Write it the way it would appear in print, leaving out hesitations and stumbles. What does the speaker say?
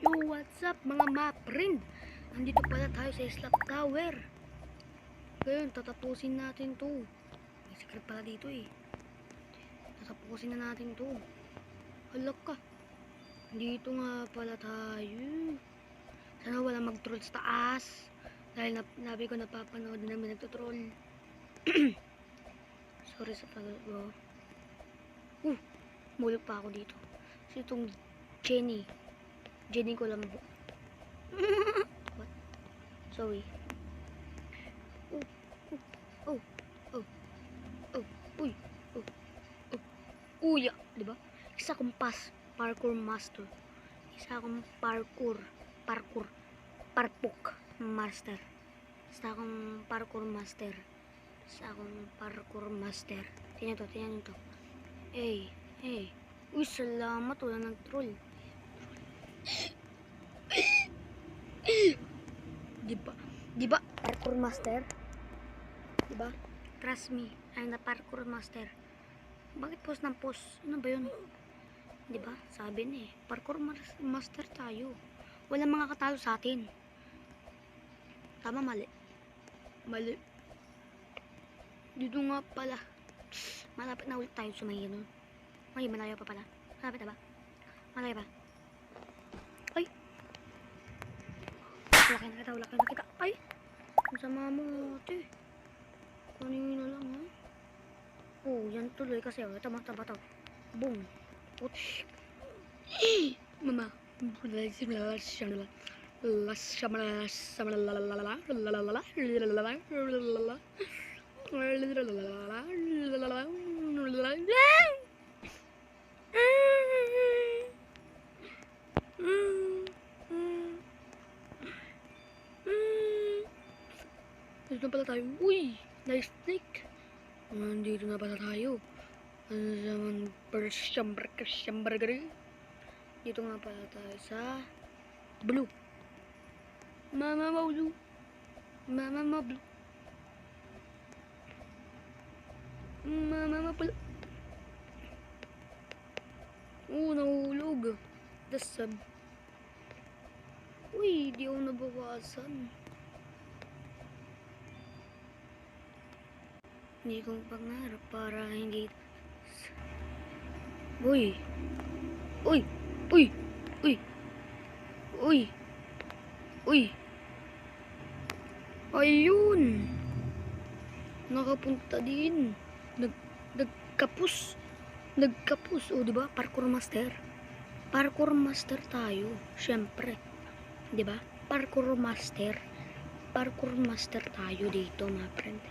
Yo, what's up mga ma-friend? Andito pala tayo sa Slap Tower. Ngayon, tatapusin natin to. May secret pala dito eh. Tatapusin na natin to. Halak ka. Dito nga pala tayo. Sana wala mag-troll sa taas. Dahil nabi ko napapanood na namin nagtutroll. Sorry sa pag-go. Mulog pa ako dito. So itong Jenny ko lang po. What? Sorry. Uya, diba? Isa akong parkour master. Isa akong parkour master. Isa akong parkour master. Tingnan to. Hey. Uy, salamat. Wala nag-troll. Diba? Parkour master? Diba? Trust me. I'm the parkour master. Bakit post ng post? Ano ba yun? Diba? Sabi niya parkour master tayo. Walang mga katalo sa atin. Tama, mali. Dito nga pala. Malapit na ulit tayo sumayin nun. Ay, malayo pa pala. Malapit na ba? Malayo pa. Ay! Wala kayo nakita. Ay! Masama mo, ate. Kanina lang, ha? Oh, yan tuloy kasi. Tama. Boom. Putsh. Mama. Dito na pala tayo. Uy! Nice snake! Nandito na pala tayo. Ano naman dito nga pala tayo sa blue. Mama blue. Mama blue. Nahulog. Dasab. Uy, di ako nabawasan. Hindi kong pangarap para hindi. Uy. Ayun. Nakapunta din. Nagkapus. O, diba? Parkour master tayo. Syempre. Diba? Parkour master tayo dito, mga friend.